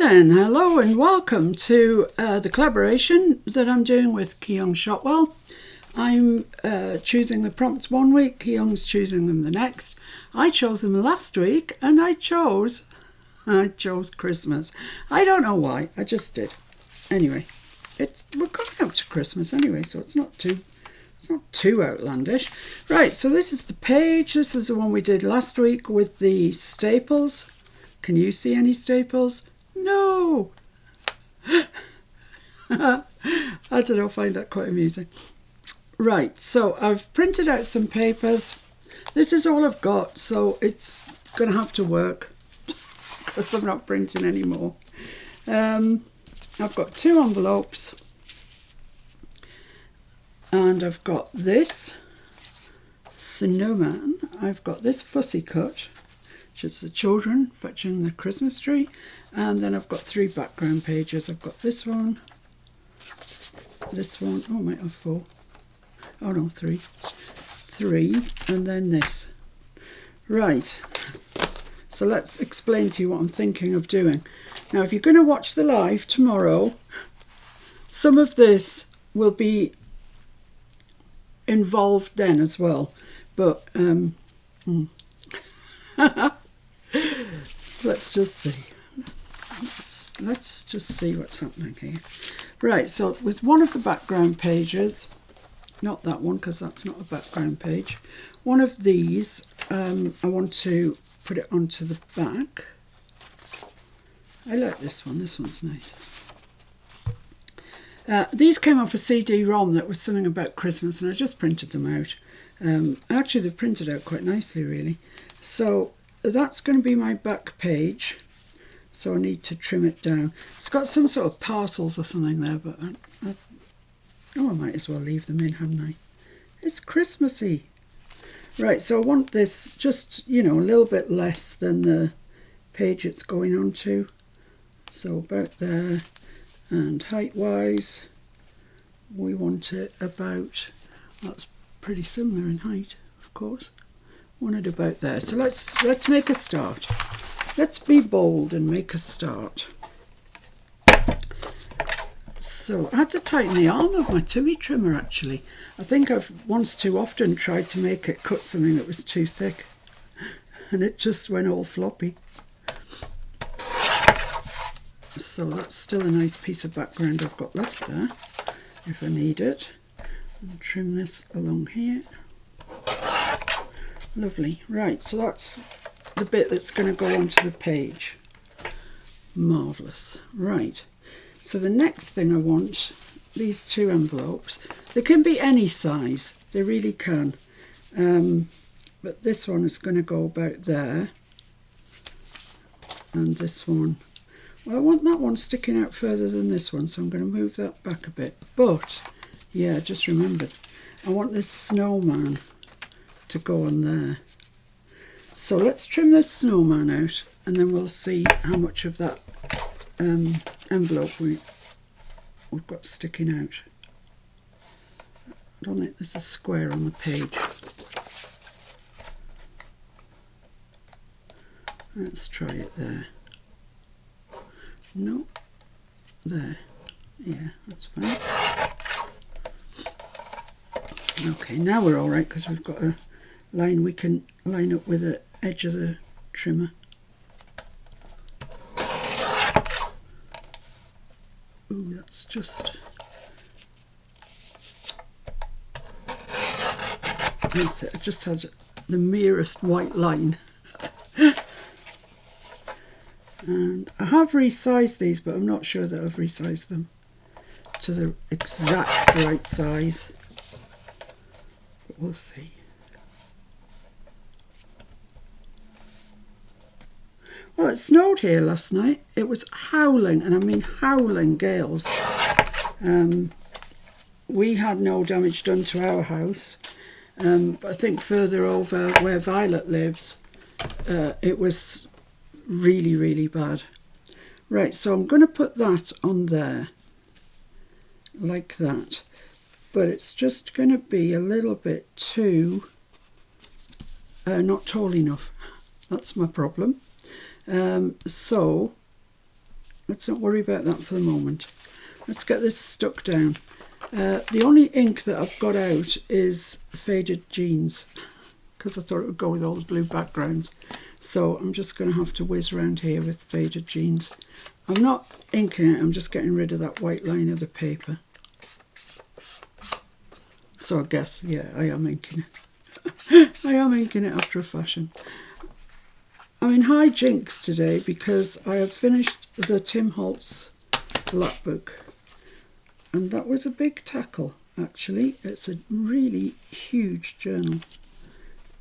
then, hello and welcome to the collaboration that I'm doing with Kyung Shotwell. I'm choosing the prompts one week, Kyung's choosing them the next. I chose them last week and I chose Christmas. I don't know why, I just did. Anyway, we're coming up to Christmas anyway, so it's not too outlandish. Right, so this is the page. This is the one we did last week with the staples. Can you see any staples? No! I don't know, I find that quite amusing. Right, so I've printed out some papers. This is all I've got, so it's going to have to work because I'm not printing anymore. I've got 2 envelopes and I've got this snowman. I've got this fussy cut, which is the children fetching the Christmas tree, and then I've got 3 background pages. I've got this one, oh I might have 4, oh no, 3, and then this. Right, so let's explain to you what I'm thinking of doing. Now if you're going to watch the live tomorrow, some of this will be involved then as well, but let's just see. Let's just see what's happening here. Right, so with one of the background pages, not that one because that's not a background page, one of these, I want to put it onto the back. I like this one, this one's nice. These came off a CD-ROM that was something about Christmas and I just printed them out. Actually they've printed out quite nicely really. So that's going to be my back page, so I need to trim it down. It's got some sort of parcels or something there, but I might as well leave them in, hadn't I? It's Christmassy. Right, so I want this just, a little bit less than the page it's going on to. So about there, and height-wise, we want it about, that's pretty similar in height, of course. Want it about there. So let's make a start. Let's be bold and make a start. So I had to tighten the arm of my Tumi trimmer actually. I think I've once too often tried to make it cut something that was too thick and it just went all floppy. So that's still a nice piece of background I've got left there if I need it. I'll trim this along here. Lovely. Right, so that's the bit that's going to go onto the page. Marvellous. Right, so the next thing I want, these 2 envelopes, they can be any size, they really can. But this one is going to go about there. And this one, well, I want that one sticking out further than this one, so I'm going to move that back a bit. But, yeah, just remembered, I want this snowman to go on there. So let's trim this snowman out and then we'll see how much of that envelope we've got sticking out. I don't think there's a square on the page. Let's try it there. No, there. Yeah, that's fine. Okay, now we're all right because we've got a line we can line up with the edge of the trimmer. Ooh, that's just... That's it, it just has the merest white line. And I have resized these, but I'm not sure that I've resized them to the exact right size. But we'll see. Well, it snowed here last night. It was howling, and I mean howling gales. We had no damage done to our house, but I think further over where Violet lives, it was really, really bad. Right, so I'm going to put that on there, like that. But it's just going to be a little bit too, not tall enough. That's my problem. So let's not worry about that for the moment. Let's get this stuck down. The only ink that I've got out is Faded Jeans, because I thought it would go with all the blue backgrounds. So I'm just going to have to whiz around here with Faded Jeans. I'm not inking it, I'm just getting rid of that white line of the paper. So I guess, yeah, I am inking it. I am inking it after a fashion. I'm in high jinks today because I have finished the Tim Holtz lap book. And that was a big tackle, actually. It's a really huge journal.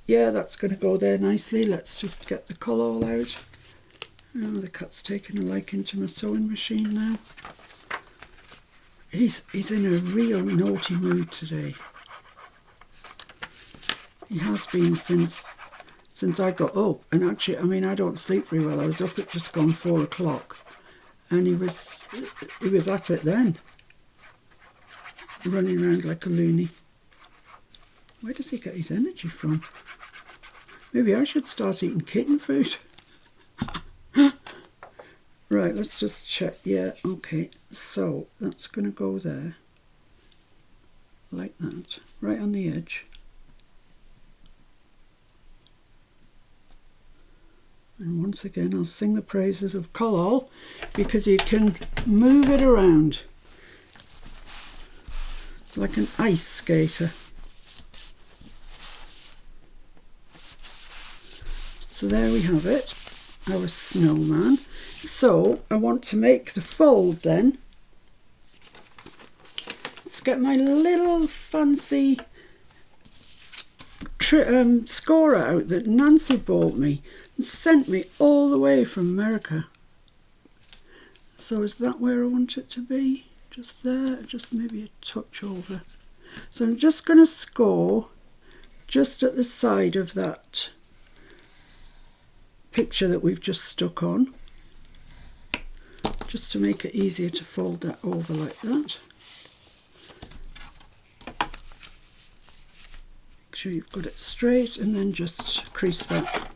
Yeah, that's going to go there nicely. Let's just get the colour all out. Oh, the cat's taking a liking to my sewing machine now. He's in a real naughty mood today. He has been since I got up. And actually, I mean, I don't sleep very well. I was up at just gone 4 o'clock. And he was at it then. Running around like a loony. Where does he get his energy from? Maybe I should start eating kitten food. Right, let's just check. Yeah, okay. So that's going to go there. Like that. Right on the edge. And once again, I'll sing the praises of Collall because you can move it around. It's like an ice skater. So there we have it, our snowman. So I want to make the fold then. Let's get my little fancy scorer out that Nancy bought me and sent me all the way from America. So is that where I want it to be? Just there, just maybe a touch over. So I'm just going to score just at the side of that picture that we've just stuck on, just to make it easier to fold that over like that. Make sure you've got it straight and then just crease that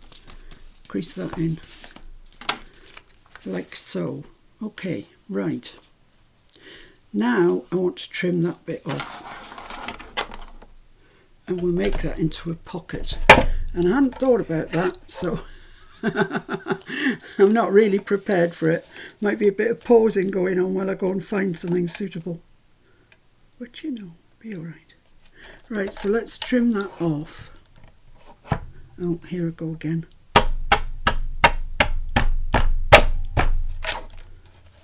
in like so. Okay, right. Now I want to trim that bit off and we'll make that into a pocket. And I hadn't thought about that, so I'm not really prepared for it. Might be a bit of pausing going on while I go and find something suitable. But you know, be alright. Right, so let's trim that off. Oh, here I go again.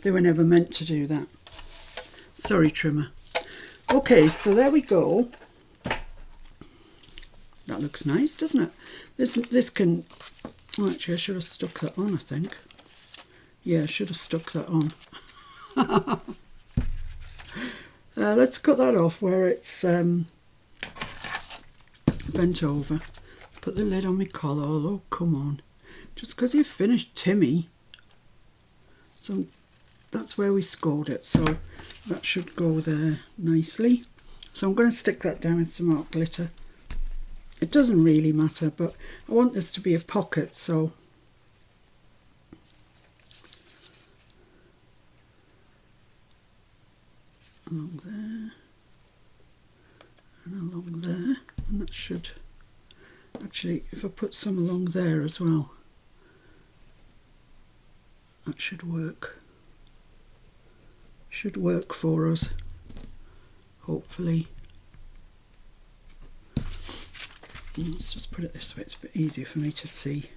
They were never meant to do that. Sorry, trimmer. Okay, so there we go. That looks nice, doesn't it? This can... Oh, actually, I should have stuck that on, I think. Yeah, I should have stuck that on. Let's cut that off where it's bent over. Put the lid on my collar. Oh, come on. Just because you've finished Timmy. So that's where we scored it. So that should go there nicely. So I'm going to stick that down with some art glitter. It doesn't really matter, but I want this to be a pocket, so along there and along there, and that should actually, if I put some along there as well, that should work for us, hopefully. Let's just put it this way, it's a bit easier for me to see.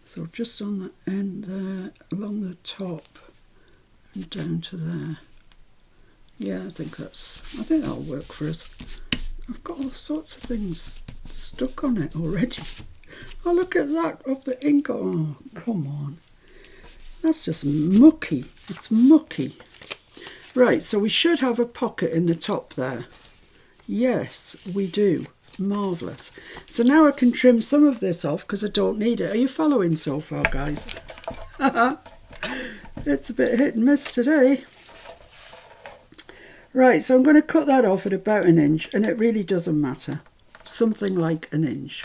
So just on the end there, along the top and down to there. Yeah, I think that'll work for us. I've got all sorts of things stuck on it already. Oh, look at that, off the ink. Oh, come on. That's just mucky. It's mucky. Right, so we should have a pocket in the top there. Yes, we do. Marvellous. So now I can trim some of this off because I don't need it. Are you following so far, guys? It's a bit hit and miss today. Right, so I'm going to cut that off at about 1 inch, and it really doesn't matter. Something like 1 inch.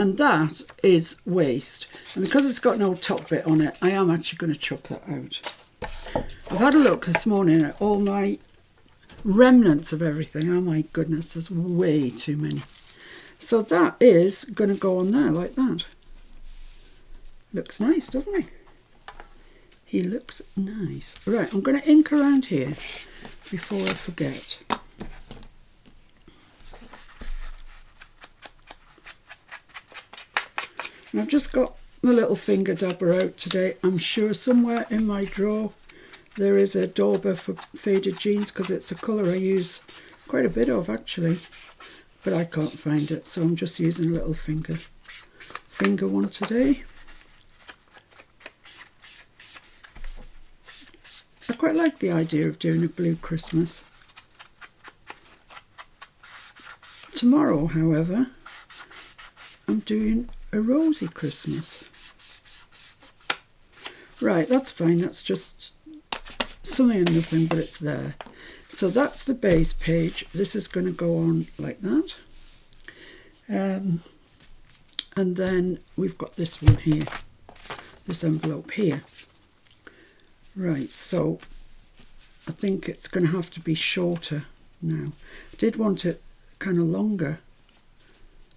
And that is waste. And because it's got no top bit on it, I am actually going to chuck that out. I've had a look this morning at all my remnants of everything. Oh my goodness, there's way too many. So that is going to go on there like that. Looks nice, doesn't he? He looks nice. Right, I'm going to ink around here before I forget. And I've just got my little finger dabber out today. I'm sure somewhere in my drawer there is a dauber for faded jeans, because it's a colour I use quite a bit of actually, but I can't find it, so I'm just using a little finger one today. I quite like the idea of doing a blue Christmas. Tomorrow, however, I'm doing a rosy Christmas. Right, that's fine, that's just something and nothing, but it's there. So that's the base page. This is going to go on like that. And then we've got this one here, this envelope here. Right, so I think it's going to have to be shorter now. I did want it kind of longer.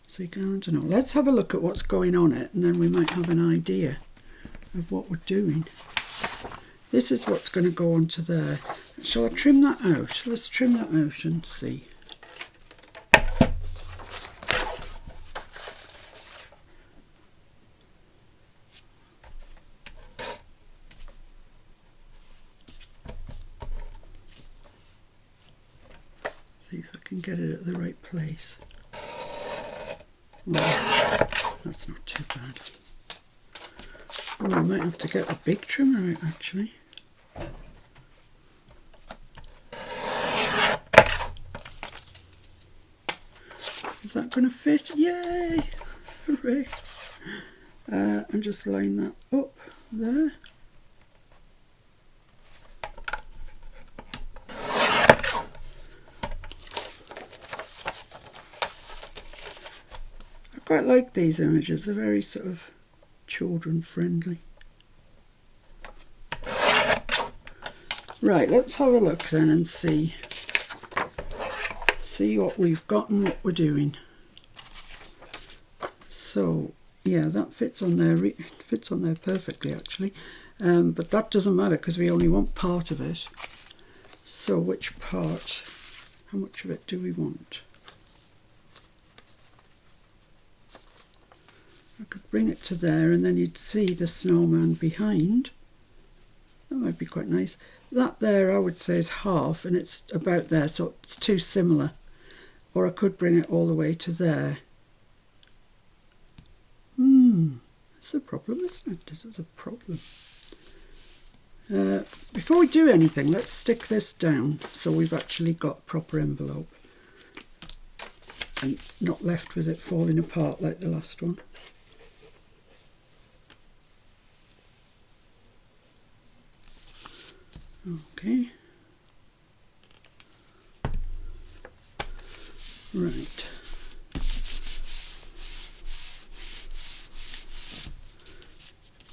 So you can, I don't know. Let's have a look at what's going on it, and then we might have an idea of what we're doing. This is what's going to go onto there. Shall I trim that out? Let's trim that out and see. See if I can get it at the right place. Well, that's not too bad. Oh, I might have to get a big trimmer out actually. Is that going to fit? Yay! Hooray! And just line that up there. I quite like these images, they're very sort of children friendly. Right, let's have a look then and see what we've got and what we're doing. So yeah, that fits on there. It fits on there perfectly actually, but that doesn't matter because we only want part of it. So which part? How much of it do we want? I could bring it to there and then you'd see the snowman behind. That might be quite nice. That there I would say is half, and it's about there, so it's too similar. Or I could bring it all the way to there. That's a problem, isn't it? This is a problem. Before we do anything, let's stick this down so we've actually got a proper envelope and not left with it falling apart like the last one. Okay. Right.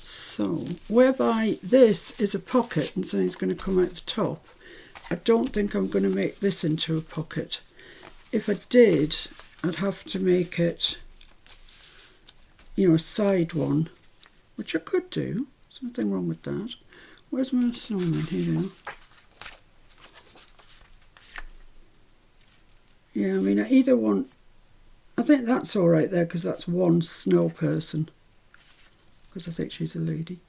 So, whereby this is a pocket and something's going to come out the top, I don't think I'm going to make this into a pocket. If I did, I'd have to make it, you know, a side one, which I could do. There's nothing wrong with that. Where's my snowman? Here we are. Yeah, I mean, I either want... I think that's all right there because that's one snow person. Because I think she's a lady.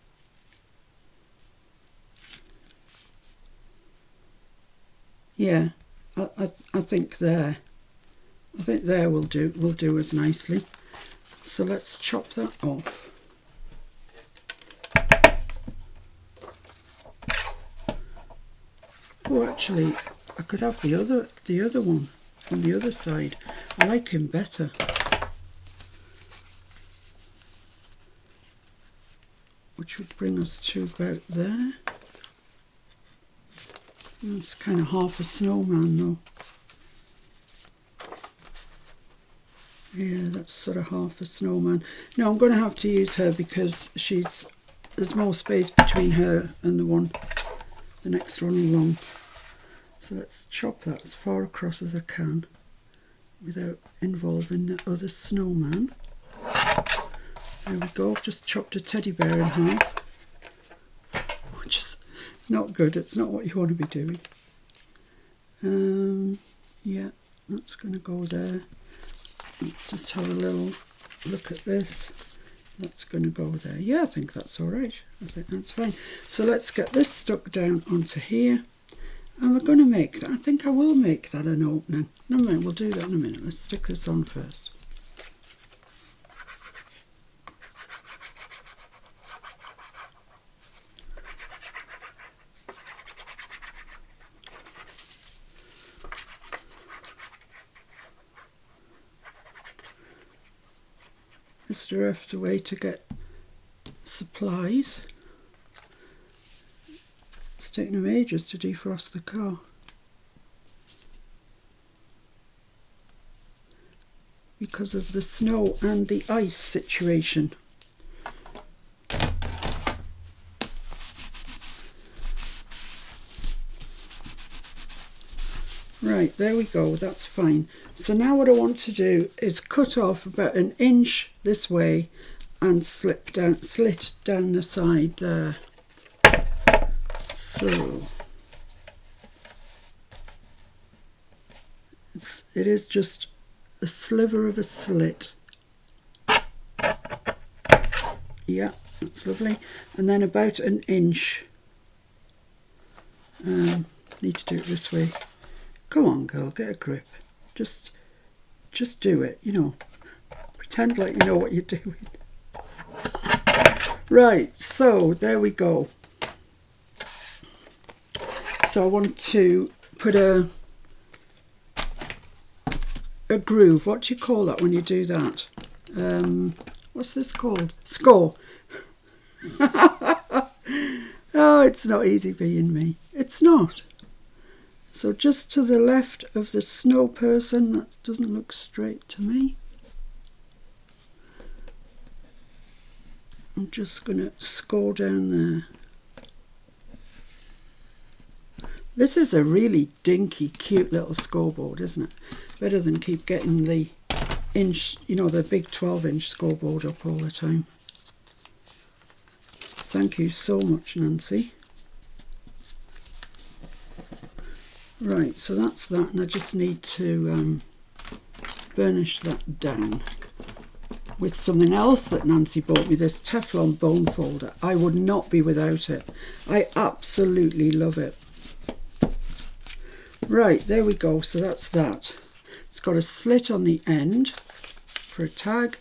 Yeah, I think there. I think there will do us nicely. So let's chop that off. Oh, actually, I could have the other one on the other side. I like him better. Which would bring us to about there. That's kind of half a snowman though. Yeah, that's sort of half a snowman. No, I'm going to have to use her because there's more space between her and the next one along. So let's chop that as far across as I can without involving the other snowman. There we go, I've just chopped a teddy bear in half, which is not good, it's not what you want to be doing. Yeah, that's going to go there. Let's just have a little look at this. That's going to go there. Yeah, I think that's all right. I think that's fine. So let's get this stuck down onto here. And we're going to make that. I think I will make that an opening. No, mind, we'll do that in a minute. Let's stick this on first. Mr. F's away to get supplies. It's taken him ages to defrost the car. Because of the snow and the ice situation. Right, there we go, that's fine. So now what I want to do is cut off about 1 inch this way and slit down the side there. So it is just a sliver of a slit. Yeah, that's lovely. And then about 1 inch. Need to do it this way. Come on, girl, get a grip. Just do it, you know. Pretend like you know what you're doing. Right, so there we go. So I want to put a groove. What do you call that when you do that? What's this called? Score. Oh, it's not easy being me. It's not. So just to the left of the snow person, that doesn't look straight to me. I'm just going to score down there. This is a really dinky, cute little scoreboard, isn't it? Better than keep getting the inch, you know, the big 12-inch scoreboard up all the time. Thank you so much, Nancy. Right, so that's that, and I just need to burnish that down with something else that Nancy bought me, this Teflon bone folder. I would not be without it. I absolutely love it. Right, there we go, so that's that. It's got a slit on the end for a tag.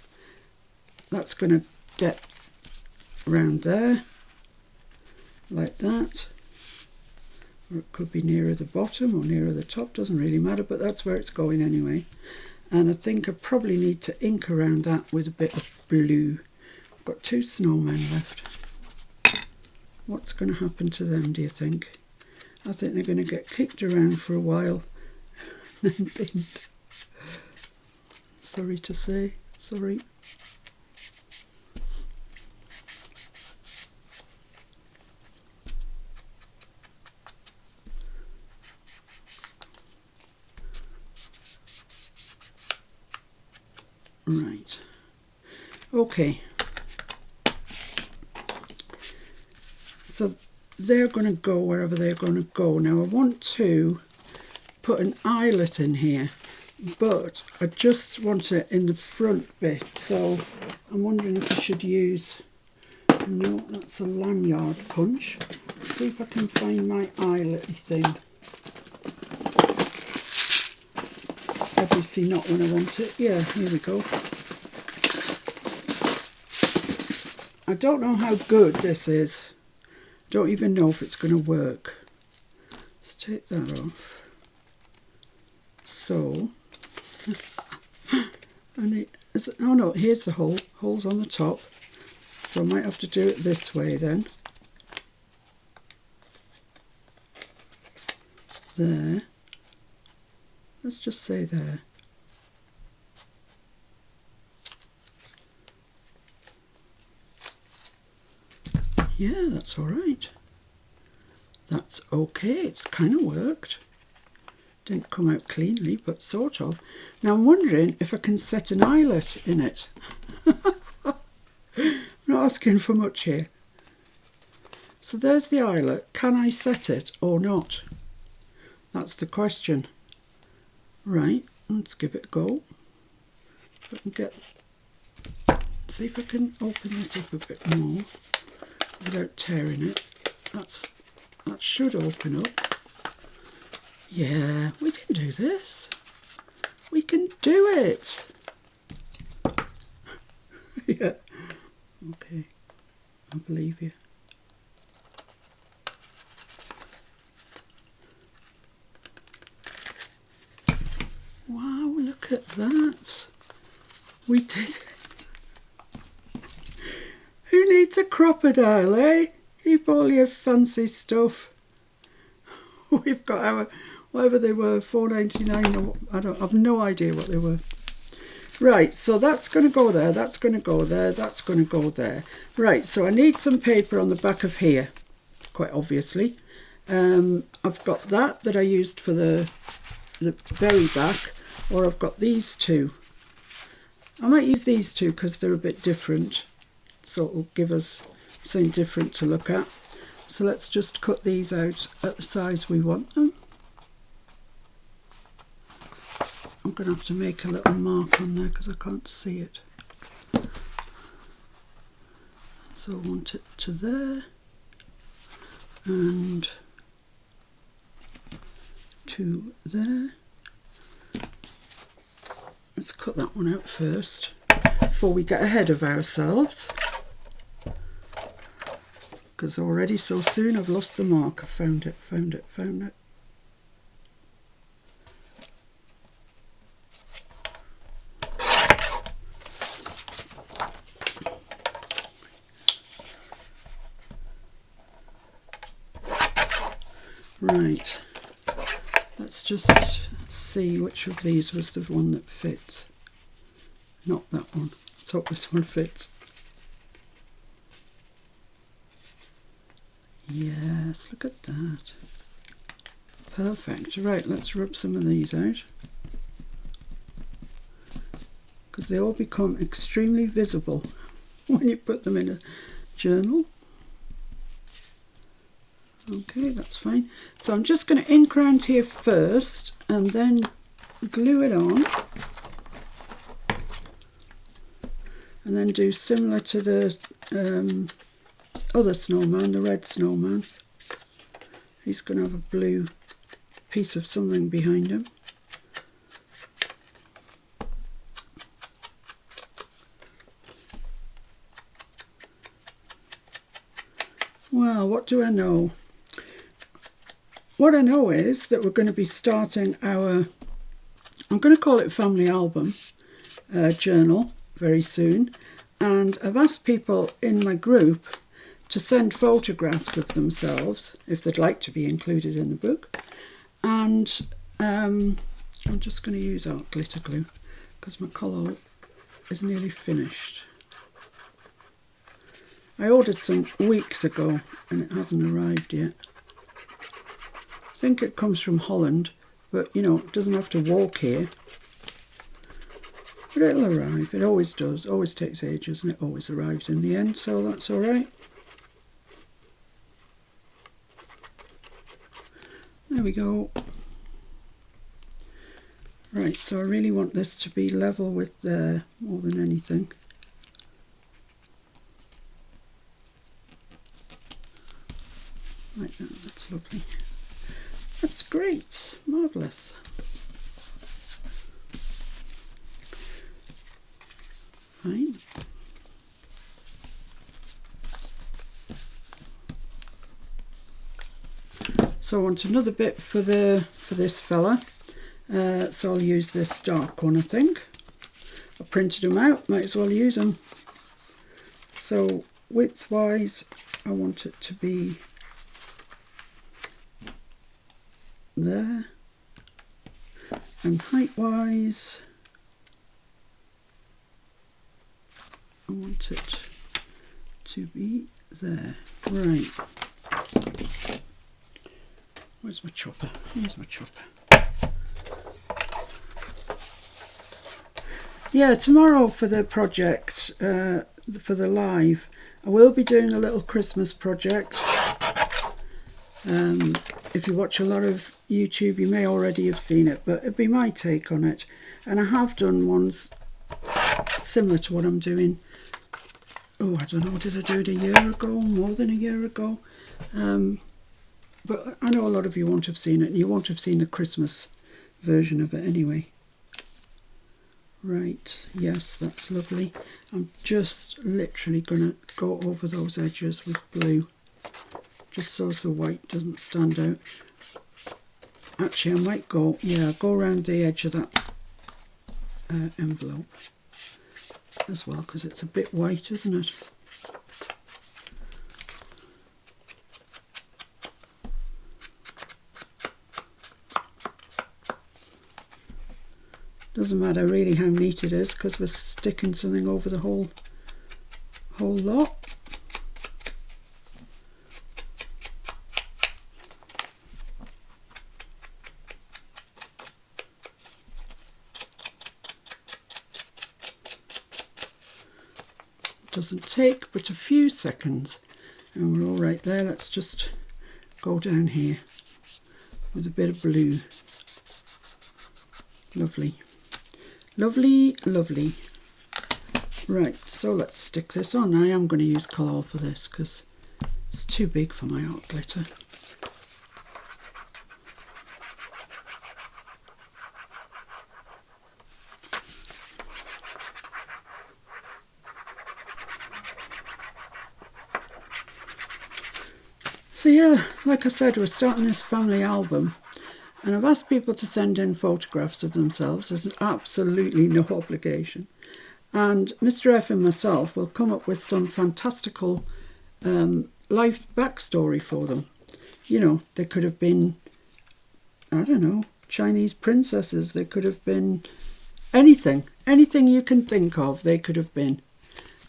That's going to get around there, like that. Or it could be nearer the bottom or nearer the top, doesn't really matter, but that's where it's going anyway. And I think I probably need to ink around that with a bit of blue. I've got 2 snowmen left. What's going to happen to them, do you think? I think they're going to get kicked around for a while and then binned. Sorry to say, sorry. Right, okay, so they're going to go wherever they're going to go. Now I want to put an eyelet in here, but I just want it in the front bit, so I'm wondering if I should use, no, that's a lanyard punch. Let's see if I can find my eyelet-y thing. Obviously not when I want it. Yeah, here we go. I don't know how good this is. Don't even know if it's going to work. Let's take that off. So, and it is, oh no, here's the hole. Hole's on the top. So I might have to do it this way then. There. Let's just say there. Yeah, that's all right. That's okay. It's kind of worked. Didn't come out cleanly, but sort of. Now I'm wondering if I can set an eyelet in it. I'm not asking for much here. So there's the eyelet. Can I set it or not? That's the question. Right, let's give it a go. If I can get, see if I can open this up a bit more without tearing it. That should open up. Yeah, we can do this. We can do it. Yeah. Okay, I believe you. Wow, look at that. We did it. Who needs a crocodile, eh? Keep all your fancy stuff. We've got our, whatever they were, $4.99 or I've no idea what they were. Right, so that's going to go there, that's going to go there, that's going to go there. Right, so I need some paper on the back of here, quite obviously. I've got that I used for the very back, or I've got these two. I might use these two because they're a bit different, so it'll give us something different to look at. So let's just cut these out at the size we want them. I'm going to have to make a little mark on there because I can't see it. So I want it to there and to there. Let's cut that one out first before we get ahead of ourselves, because already so soon I've lost the mark. I found it. Right, let's just see which of these was the one that fits. Not that one. Let's hope this one fits. Yes, look at that. Perfect. Right, let's rub some of these out, because they all become extremely visible when you put them in a journal. Okay, that's fine. So I'm just going to ink around here first and then glue it on, and then do similar to the other snowman, the red snowman. He's going to have a blue piece of something behind him. Well, what do I know? What I know is that we're going to be starting our, I'm going to call it family album journal very soon, and I've asked people in my group to send photographs of themselves if they'd like to be included in the book. And I'm just going to use art glitter glue because my colour is nearly finished. I ordered some weeks ago and it hasn't arrived yet. I think it comes from Holland, but you know, it doesn't have to walk here. But it'll arrive, it always does, always takes ages, and it always arrives in the end, so that's alright. There we go. Right, so I really want this to be level with there more than anything. Like that, that's lovely. That's great, marvellous. Fine. So I want another bit for this fella. So I'll use this dark one, I think. I printed them out, might as well use them. So width-wise, I want it to be there, and height-wise, I want it to be there. Right. Where's my chopper? Here's my chopper. Yeah, tomorrow for the project, for the live, I will be doing a little Christmas project. If you watch a lot of YouTube, you may already have seen it, but it'd be my take on it. And I have done ones similar to what I'm doing. Oh, I don't know, did I do it a year ago? More than a year ago? But I know a lot of you won't have seen it, and you won't have seen the Christmas version of it anyway. Right, yes, that's lovely. I'm just literally going to go over those edges with blue, just so the white doesn't stand out. Actually, I might go around the edge of that envelope as well, because it's a bit white, isn't it? Doesn't matter really how neat it is, because we're sticking something over the whole lot. Doesn't take but a few seconds, and we're all right there. Let's just go down here with a bit of blue. Lovely. Lovely, lovely. Right, so let's stick this on. I am going to use Collall for this because it's too big for my art glitter. So yeah, like I said, we're starting this family album. And I've asked people to send in photographs of themselves. There's absolutely no obligation. And Mr. F and myself will come up with some fantastical life backstory for them. You know, they could have been, I don't know, Chinese princesses. They could have been anything. Anything you can think of, they could have been.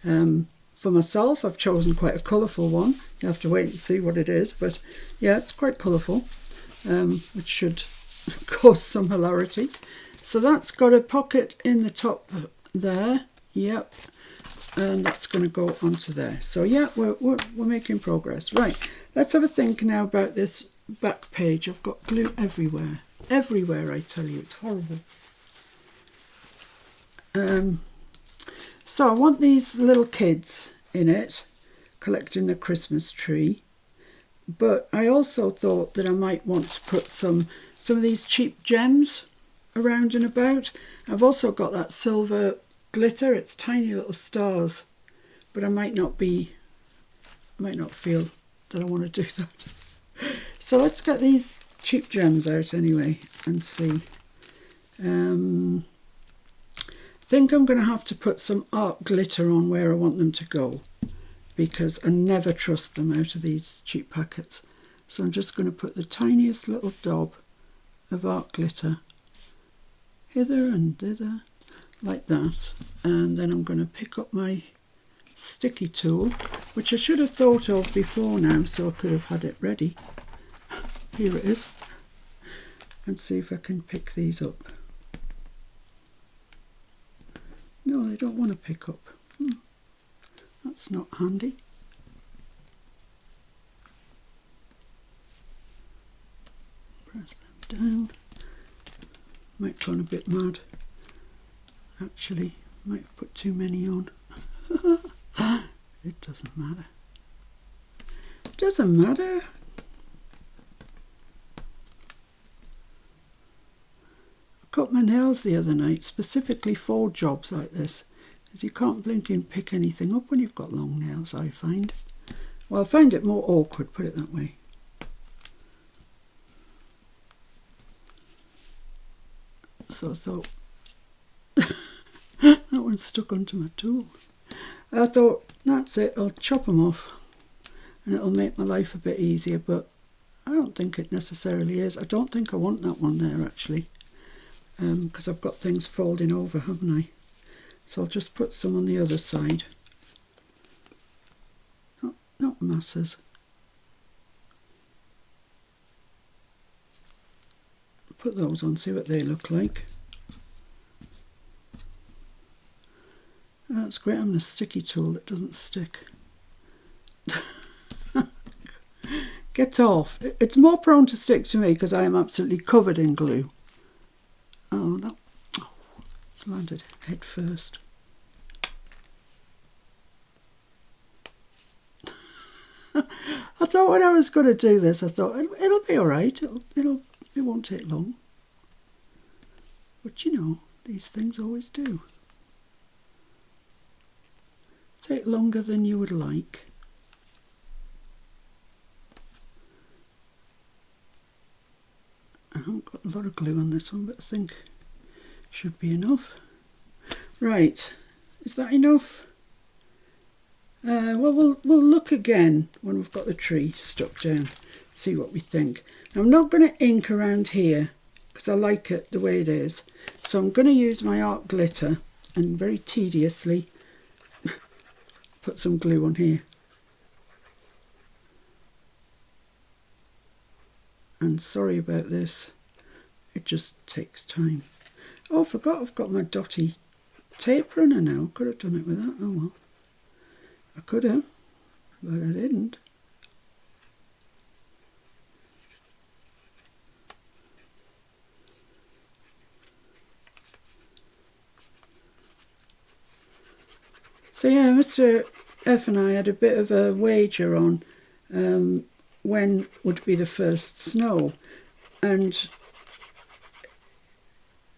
For myself, I've chosen quite a colourful one. You have to wait and see what it is. But yeah, it's quite colourful. Which should cause some hilarity. So that's got a pocket in the top there, yep, and that's going to go onto there. So yeah, we're making progress. Right, let's have a think now about this back page. I've got glue everywhere, I tell you, it's horrible. So I want these little kids in it collecting the Christmas tree. But I also thought that I might want to put some of these cheap gems around and about. I've also got that silver glitter. It's tiny little stars, but I might not feel that I want to do that. So let's get these cheap gems out anyway and see. I think I'm going to have to put some art glitter on where I want them to go, because I never trust them out of these cheap packets. So I'm just going to put the tiniest little daub of art glitter hither and thither, like that. And then I'm going to pick up my sticky tool, which I should have thought of before now, so I could have had it ready. Here it is. And see if I can pick these up. No, they don't want to pick up. That's not handy. Press them down. Might have gone a bit mad. Actually, might have put too many on. It doesn't matter. It doesn't matter. I cut my nails the other night specifically for jobs like this. Because you can't blinking pick anything up when you've got long nails, I find. Well, I find it more awkward, put it that way. So I thought, that one's stuck onto my tool. I thought, that's it, I'll chop them off and it'll make my life a bit easier, but I don't think it necessarily is. I don't think I want that one there, actually, because I've got things folding over, haven't I? So I'll just put some on the other side. Not masses. Put those on, see what they look like. That's great, I'm a sticky tool that doesn't stick. Get off. It's more prone to stick to me because I am absolutely covered in glue. Oh, that, oh, it's landed head first. I thought when I was going to do this, I thought it'll be all right. It won't take long. But you know, these things always do. Take longer than you would like. I haven't got a lot of glue on this one, but I think should be enough. Right, is that enough? Well, we'll look again when we've got the tree stuck down, see what we think. Now, I'm not going to ink around here because I like it the way it is. So I'm going to use my art glitter and very tediously put some glue on here. And sorry about this, it just takes time. Oh, I forgot I've got my dotty tape runner now. Could have done it with that. Oh well. I could have, but I didn't. So yeah, Mr. F and I had a bit of a wager on when would be the first snow, and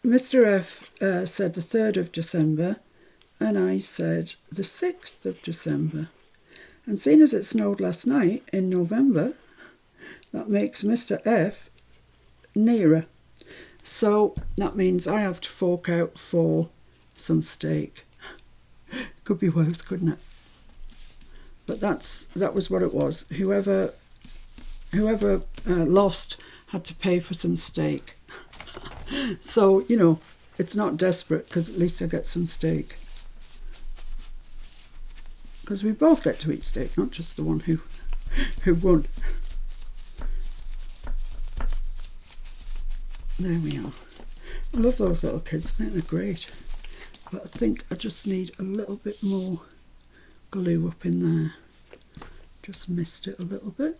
Mr. F said the 3rd of December and I said the 6th of December, and seeing as it snowed last night in November, that makes Mr. F nearer, so that means I have to fork out for some steak. Could be worse, couldn't it? But that was what it was. Whoever lost had to pay for some steak. So, you know, it's not desperate because at least I get some steak. Because we both get to eat steak, not just the one who won. There we are. I love those little kids, I think they're great. But I think I just need a little bit more glue up in there. Just missed it a little bit.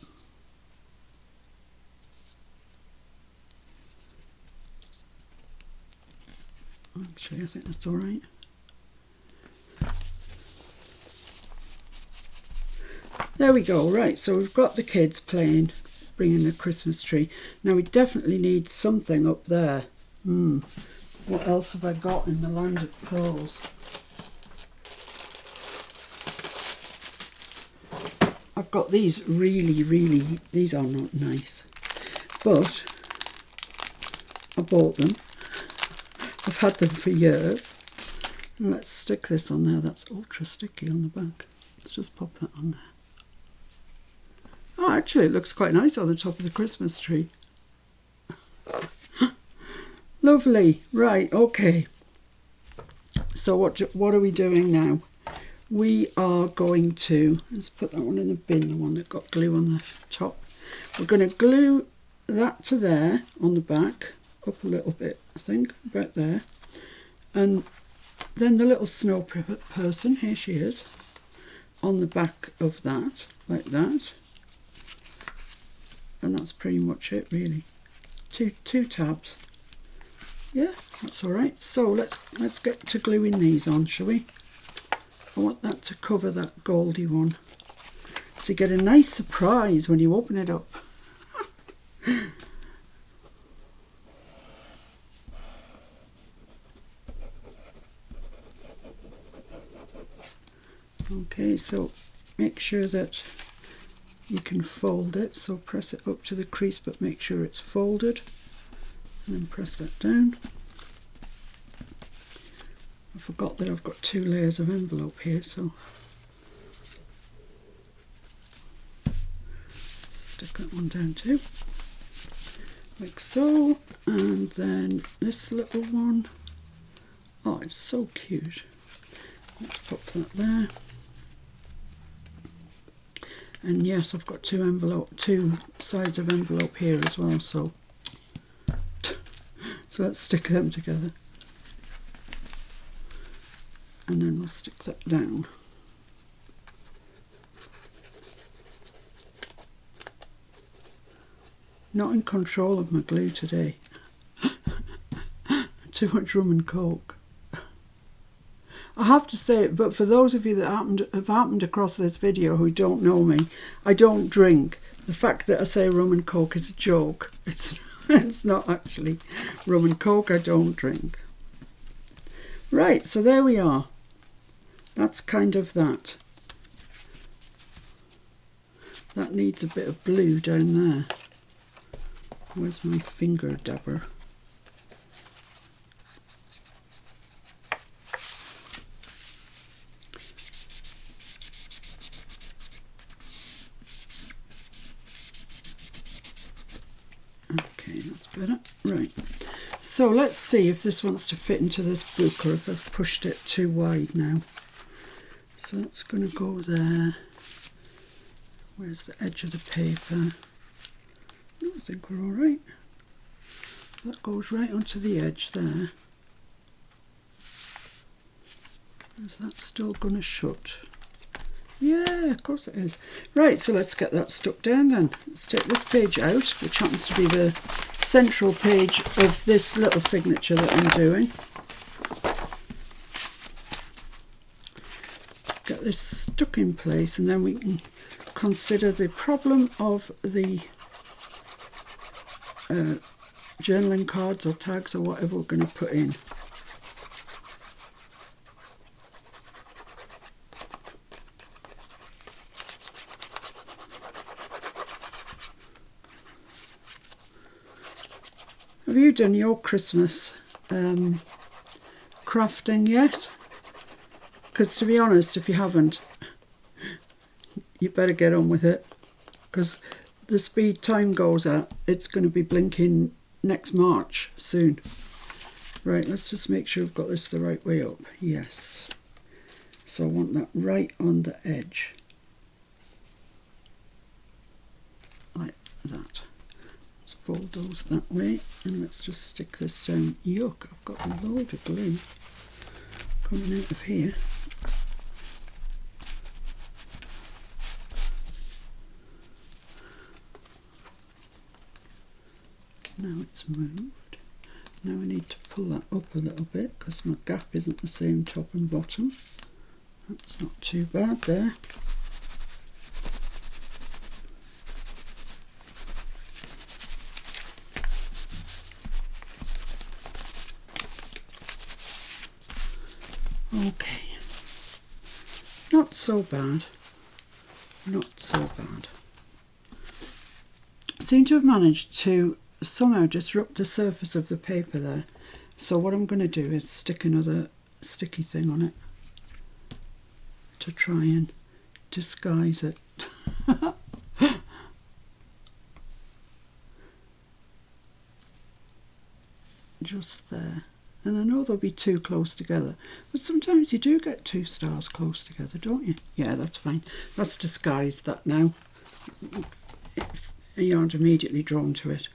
Actually, I think that's all right. There we go. Right, so we've got the kids playing, bringing the Christmas tree. Now we definitely need something up there. What else have I got in the land of pearls? I've got these really, these are not nice, but I bought them. I've had them for years. And let's stick this on there. That's ultra sticky on the back. Let's just pop that on there. Oh, actually, it looks quite nice on the top of the Christmas tree. Lovely. Right, okay. So what are we doing now? We are going to, let's put that one in the bin, the one that got glue on the top. We're going to glue that to there on the back, up a little bit, I think, about there. And then the little snow person, here she is, on the back of that, like that. And that's pretty much it, really. Two tabs. Yeah, that's all right. So let's get to gluing these on, shall we? I want that to cover that goldy one. So you get a nice surprise when you open it up. Okay, so make sure that you can fold it. So press it up to the crease, but make sure it's folded. And then press that down. I forgot that I've got 2 layers of envelope here, so stick that one down too, like so. And then this little one, oh, it's so cute. Let's pop that there. And yes, I've got two sides of envelope here as well, so let's stick them together. And then we'll stick that down. Not in control of my glue today. Too much rum and coke. I have to say, but for those of you that have happened across this video who don't know me, I don't drink. The fact that I say rum and coke is a joke. It's not actually rum and coke. I don't drink. Right, so there we are. That's kind of that. That needs a bit of blue down there. Where's my finger dabber? Okay, that's better. Right. So let's see if this wants to fit into this book or if I've pushed it too wide now. So that's going to go there. Where's the edge of the paper? I think we're all right. That goes right onto the edge there. Is that still going to shut? Yeah, of course it is. Right, so let's get that stuck down then. Let's take this page out, which happens to be the central page of this little signature that I'm doing. Get this stuck in place, and then we can consider the problem of the journaling cards or tags or whatever we're going to put in. Have you done your Christmas crafting yet? Because to be honest, if you haven't, you better get on with it, because the speed time goes at, it's going to be blinking next March soon. Right, let's just make sure we've got this the right way up. Yes. So I want that right on the edge. Like that. Let's fold those that way, and let's just stick this down. Yuck, I've got a load of glue coming out of here. Now it's moved. Now I need to pull that up a little bit because my gap isn't the same top and bottom. That's not too bad there. Okay. Not so bad. Not so bad. Seem to have managed to somehow disrupt the surface of the paper there. So what I'm going to do is stick another sticky thing on it to try and disguise it. Just there. And I know they'll be too close together, but sometimes you do get two stars close together, don't you? Yeah, that's fine. Let's disguise that now. You aren't immediately drawn to it.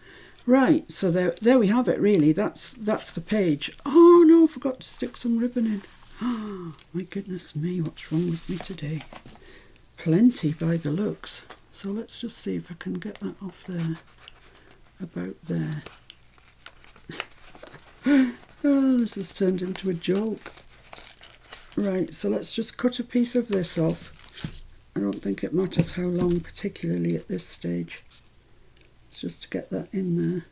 Right, so there we have it, really. That's the page. Oh no, I forgot to stick some ribbon in. Oh, my goodness me, what's wrong with me today? Plenty by the looks. So let's just see if I can get that off there. About there. Oh, this has turned into a joke. Right, so let's just cut a piece of this off. I don't think it matters how long, particularly at this stage. It's just to get that in there.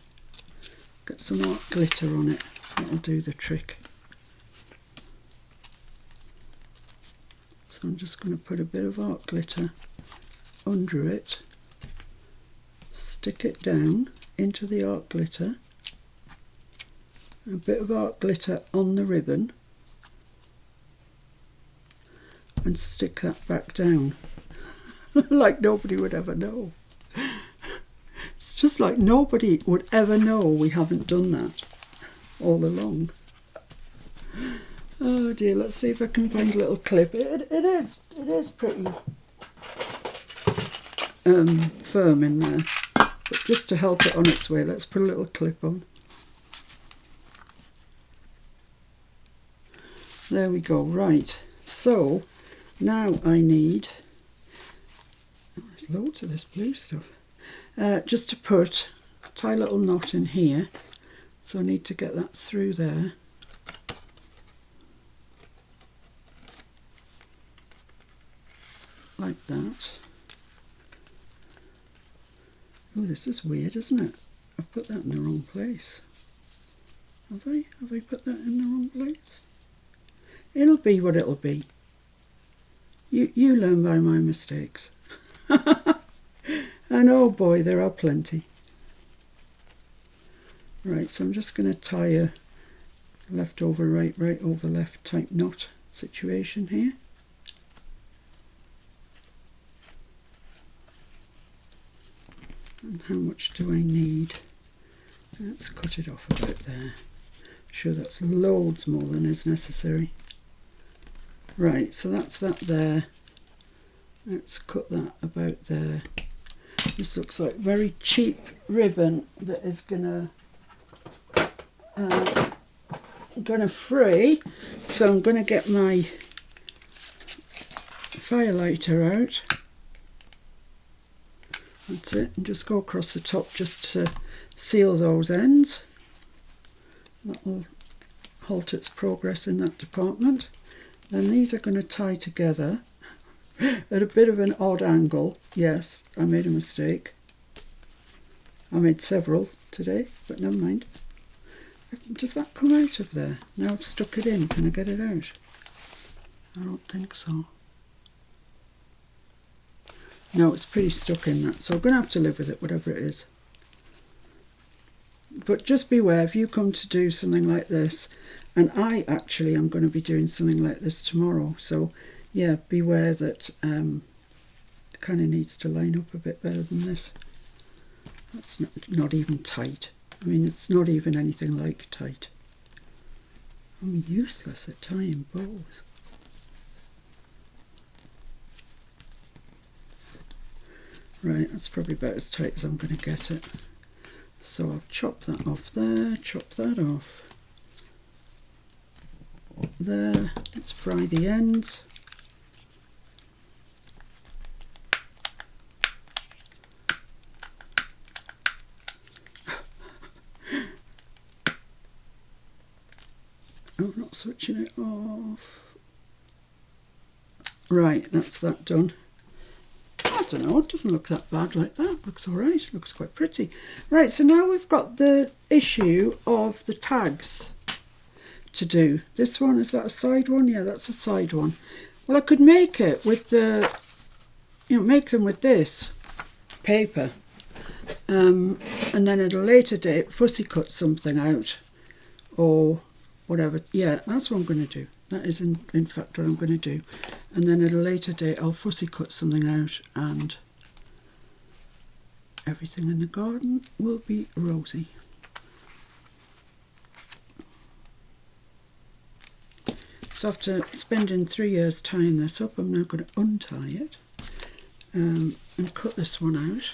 Get some art glitter on it. That'll do the trick. So I'm just going to put a bit of art glitter under it. Stick it down into the art glitter. A bit of art glitter on the ribbon. And stick that back down. Like nobody would ever know. It's just like nobody would ever know we haven't done that all along. Oh dear, let's see if I can find a little clip. It is pretty firm in there. But just to help it on its way, let's put a little clip on. There we go. Right, so now I need, oh, there's loads of this blue stuff, just to tie a little knot in here. So I need to get that through there. Like that. Oh, this is weird, isn't it? I've put that in the wrong place. Have I? Have I put that in the wrong place? It'll be what it'll be. You learn by my mistakes. And oh boy, there are plenty. Right, so I'm just going to tie a left over right, right over left type knot situation here. And how much do I need? Let's cut it off a bit there. I'm sure that's loads more than is necessary. Right, so that's that there. Let's cut that about there. This looks like very cheap ribbon that is gonna fray. So I'm gonna get my firelighter out. That's it, and just go across the top just to seal those ends. That will halt its progress in that department. Then these are going to tie together at a bit of an odd angle. Yes, I made a mistake. I made several today, but never mind. Does that come out of there? Now I've stuck it in, can I get it out? I don't think so. No, it's pretty stuck in that, so I'm going to have to live with it, whatever it is. But just beware, if you come to do something like this, and I actually am going to be doing something like this tomorrow, so yeah, beware that it kind of needs to line up a bit better than this. That's not even tight. I mean, it's not even anything like tight. I'm useless at tying bows. Right, that's probably about as tight as I'm going to get it. So I'll chop that off there, chop that off there. Let's fry the ends. Oh, I'm not switching it off. Right, that's that done. I don't know, it doesn't look that bad like that. It looks alright, it looks quite pretty. Right, so now we've got the issue of the tags to do. This one, is that a side one? Yeah, that's a side one. Well, I could make it with the, make them with this paper. And then at a later date, fussy cut something out or whatever. Yeah, that's what I'm going to do. That is in fact what I'm going to do. And then at a later date I'll fussy cut something out and everything in the garden will be rosy. So after spending 3 years tying this up, I'm now going to untie it and cut this one out.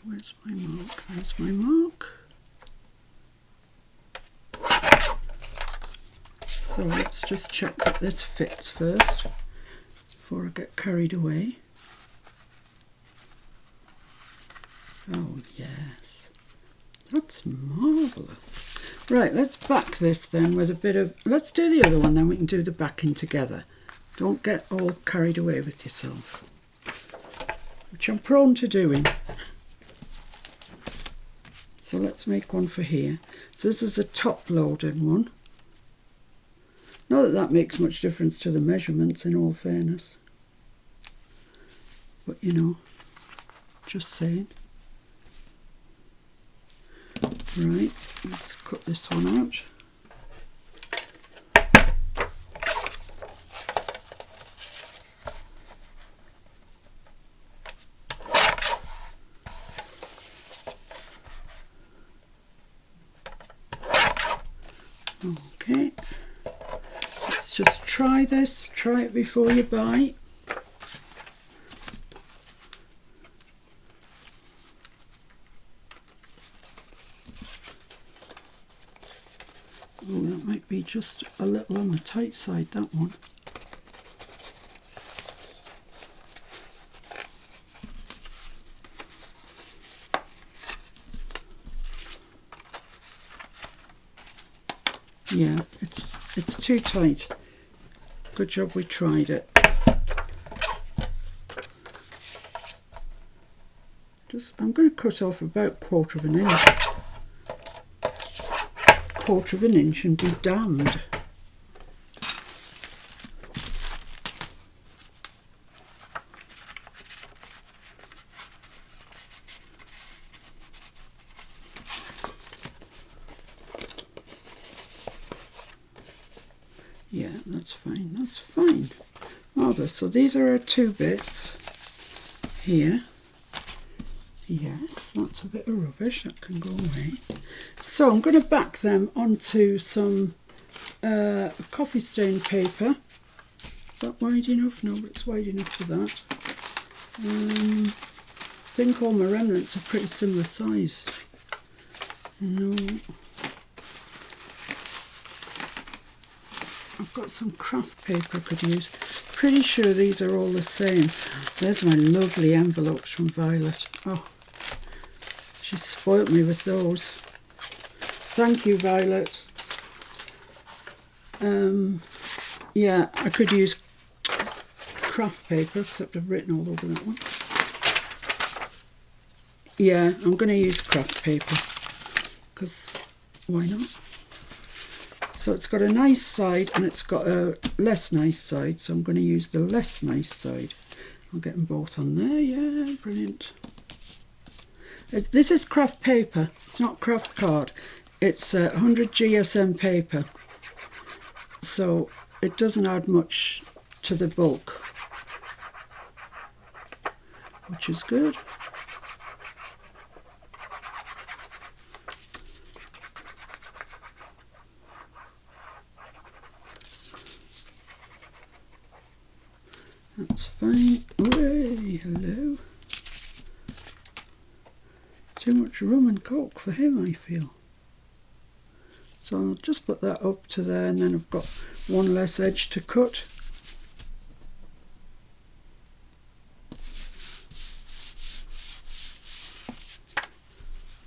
Where's my mark? There's my mark. So let's just check that this fits first before I get carried away. Oh yes, that's marvellous. Right, let's back this then with a bit of, let's do the other one then, we can do the backing together. Don't get all carried away with yourself, which I'm prone to doing. So let's make one for here. So this is a top loaded one. Not that that makes much difference to the measurements in all fairness. But just saying. Right, let's cut this one out. Okay, let's just try this. Try it before you buy. Oh, that might be just a little on the tight side, that one. Yeah, it's too tight. Good job we tried it. I'm going to cut off about 1/4 of an inch. 1/4 of an inch and be damned. Yeah, that's fine, that's fine. Marvellous. So these are our 2 bits here. Yes, that's a bit of rubbish, that can go away. So I'm going to back them onto some coffee stain paper. Is that wide enough? No, but it's wide enough for that. I think all my remnants are pretty similar size. No. I've got some craft paper I could use. Pretty sure these are all the same. There's my lovely envelopes from Violet. Oh, she spoilt me with those. Thank you, Violet. Yeah, I could use craft paper, except I've written all over that one. Yeah, I'm going to use craft paper, because why not? So it's got a nice side and it's got a less nice side, so I'm going to use the less nice side. I'll get them both on there. Yeah, brilliant. This is craft paper, it's not craft card. It's 100 GSM paper, so it doesn't add much to the bulk, which is good. That's fine. Way, hello. Too much rum and coke for him, I feel. So I'll just put that up to there, and then I've got one less edge to cut.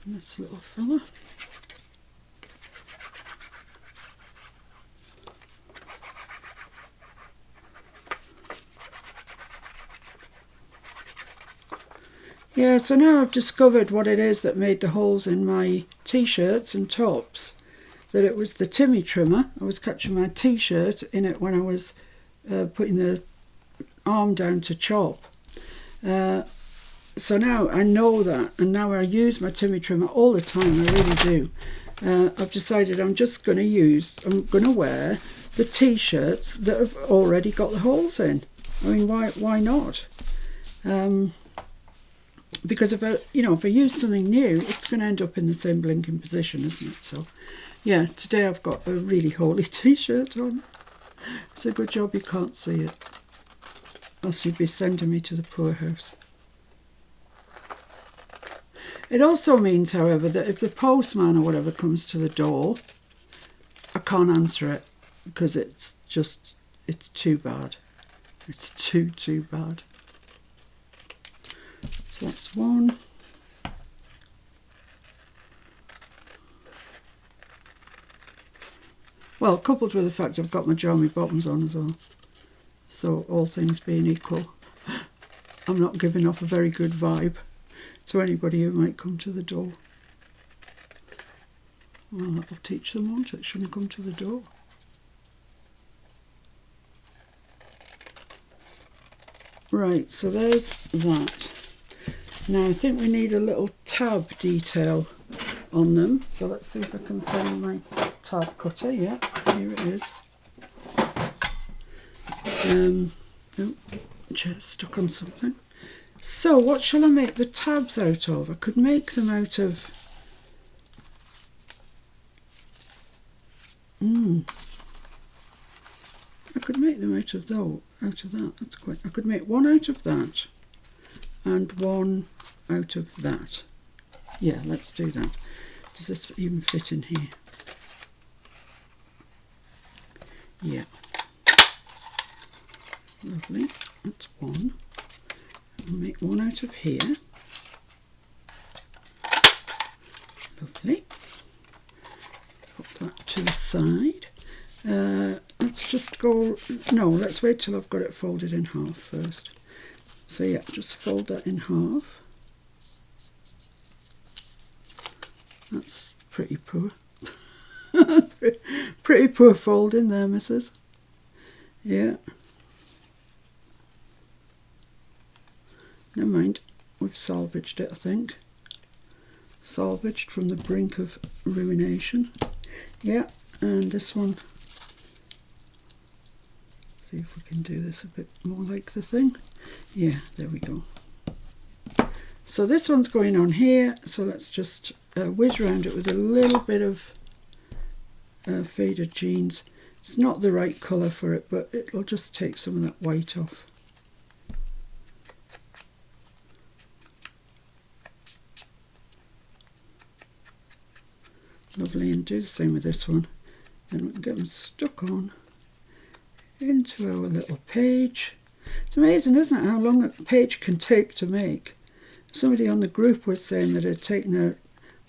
This little fella. Yeah, so now I've discovered what it is that made the holes in my t-shirts and tops. That it was the Timmy trimmer. I was catching my t-shirt in it when I was putting the arm down to chop. So now I know that, and now I use my Timmy trimmer all the time, I really do. I've decided I'm going to wear the t-shirts that have already got the holes in. I mean, why not? Because if I use something new, it's going to end up in the same blinking position, isn't it? So, yeah, today I've got a really holy t-shirt on. It's a good job you can't see it, else you'd be sending me to the poorhouse. It also means, however, that if the postman or whatever comes to the door, I can't answer it, because it's too bad. It's too bad. So that's one. Well, coupled with the fact I've got my jammy bottoms on as well. So all things being equal, I'm not giving off a very good vibe to anybody who might come to the door. Well, that'll teach them, won't it? Shouldn't come to the door. Right, so there's that. Now I think we need a little tab detail on them. So let's see if I can find my tab cutter. Yeah, here it is. Oh, just stuck on something. So what shall I make the tabs out of? I could make them out of I could make them out of that. That's quite. I could make one out of that, and one out of that. Yeah, let's do that. Does this even fit in here? Yeah. Lovely. That's one. I'll make one out of here. Lovely. Put that to the side. Let's just go, no, let's wait till I've got it folded in half first. So yeah, just fold that in half. That's pretty poor. Pretty poor folding there, missus. Yeah. Never mind, we've salvaged it, I think. Salvaged from the brink of ruination. Yeah, and this one. See if we can do this a bit more like the thing. Yeah, there we go. So this one's going on here, so let's just whiz around it with a little bit of faded jeans. It's not the right colour for it, but it'll just take some of that white off. Lovely, and do the same with this one. Then we can get them stuck on into our little page. It's amazing, isn't it, how long a page can take to make. Somebody on the group was saying that it had taken I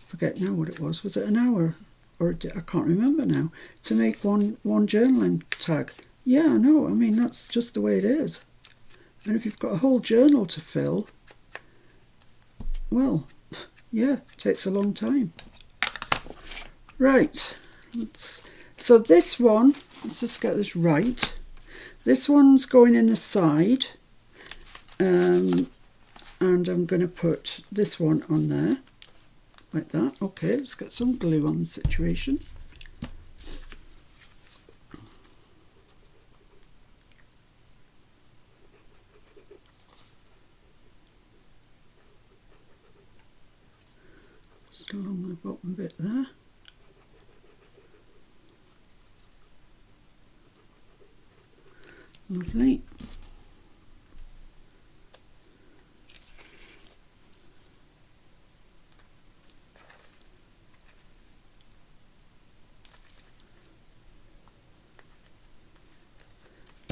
forget now what it was it an hour? Or I can't remember now, to make one journaling tag. Yeah, I know, I mean, that's just the way it is. And if you've got a whole journal to fill, well, yeah, it takes a long time. Right, so this one, let's just get this right. This one's going in the side, and I'm going to put this one on there, like that. Okay, let's get some glue on the situation. Just along the bottom bit there. Lovely.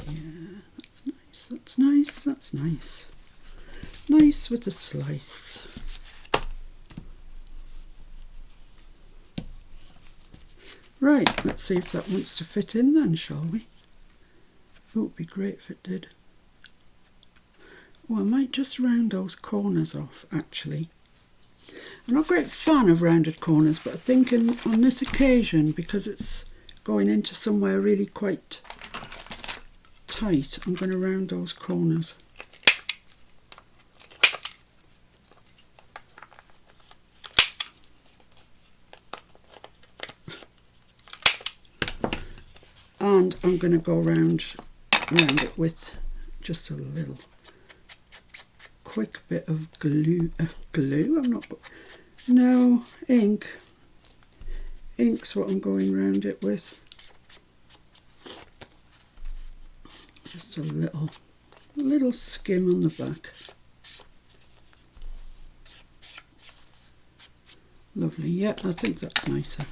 Yeah, that's nice, that's nice, that's nice. Nice with the slice. Right, let's see if that wants to fit in then, shall we? Oh, it would be great if it did. Oh, I might just round those corners off, actually. I'm not a great fan of rounded corners, but I think on this occasion, because it's going into somewhere really quite tight, I'm going to round those corners. And I'm going to go around it with just a little quick bit of glue. Ink. Ink's what I'm going around it with. Just a little skim on the back. Lovely, yeah, I think that's nicer.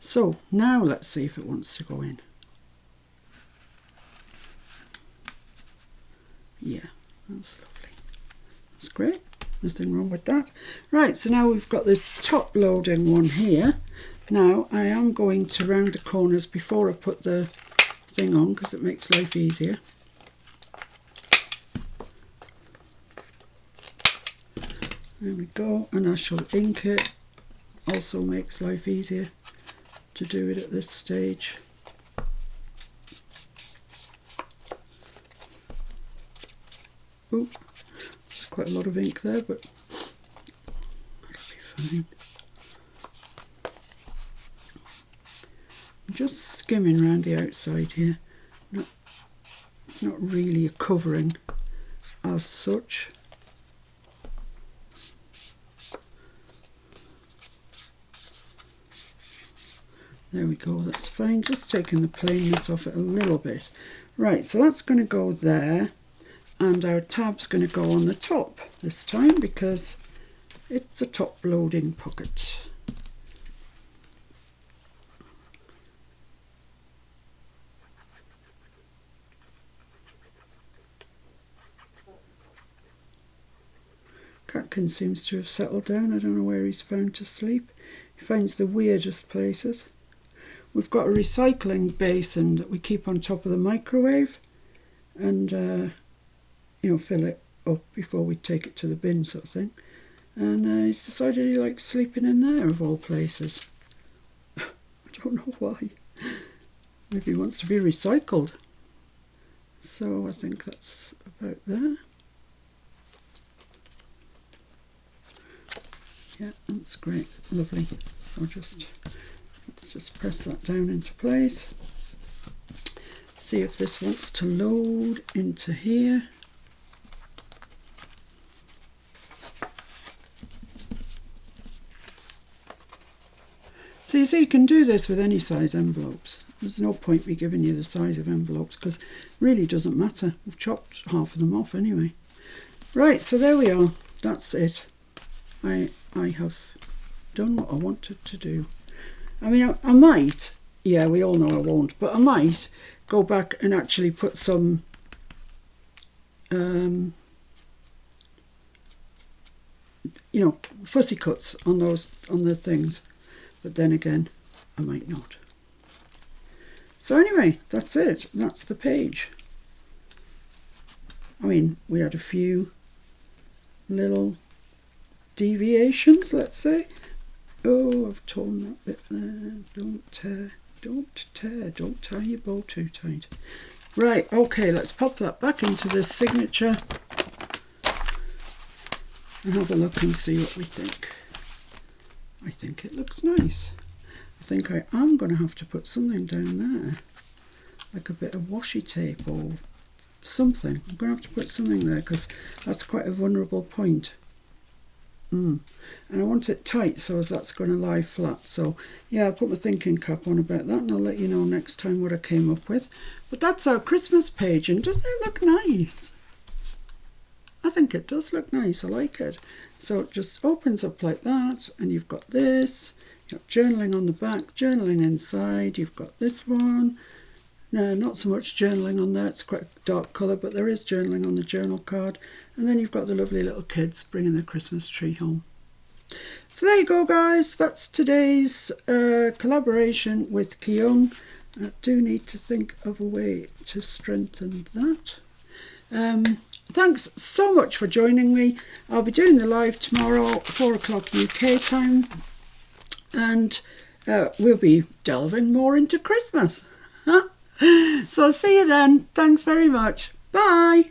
So now let's see if it wants to go in. Yeah, that's lovely. That's great. Nothing wrong with that. Right, so now we've got this top loading one here. Now I am going to round the corners before I put the thing on because it makes life easier. There we go, and I shall ink it. Also makes life easier to do it at this stage. Oh, there's quite a lot of ink there, but that'll be fine. I'm just skimming around the outside here. It's not really a covering as such. There we go, that's fine. Just taking the plainness off it a little bit. Right, so that's going to go there, and our tab's going to go on the top this time because it's a top loading pocket. Catkin seems to have settled down. I don't know where he's found to sleep. He finds the weirdest places. We've got a recycling basin that we keep on top of the microwave and, you know, fill it up before we take it to the bin sort of thing. And he's decided he likes sleeping in there, of all places. I don't know why. Maybe he wants to be recycled. So I think that's about there. Yeah, that's great. Lovely. So let's just press that down into place. See if this wants to load into here. So you see, you can do this with any size envelopes. There's no point me giving you the size of envelopes because it really doesn't matter. We've chopped half of them off anyway. Right, so there we are. That's it. I have done what I wanted to do. I mean, I might, yeah, we all know I won't, but I might go back and actually put some you know, fussy cuts on the things, but then again I might not. So anyway, that's it. That's the page. I mean, we had a few little deviations, let's say. Oh, I've torn that bit there. Don't tear, don't tear, don't tie your bow too tight. Right, okay, let's pop that back into the signature and have a look and see what we think. I think it looks nice. I think I am going to have to put something down there, like a bit of washi tape or something. I'm going to have to put something there because that's quite a vulnerable point. And I want it tight so as that's going to lie flat. So yeah, I'll put my thinking cap on about that and I'll let you know next time what I came up with. But that's our Christmas page, and doesn't it look nice? I think it does look nice. I like it. So it just opens up like that, and you've got this. You've got journaling on the back, journaling inside. You've got this one. No, not so much journaling on there. It's quite a dark colour, but there is journaling on the journal card. And then you've got the lovely little kids bringing their Christmas tree home. So there you go, guys. That's today's collaboration with Kyung. I do need to think of a way to strengthen that. Thanks so much for joining me. I'll be doing the live tomorrow, 4 o'clock UK time. And we'll be delving more into Christmas. So I'll see you then. Thanks very much. Bye.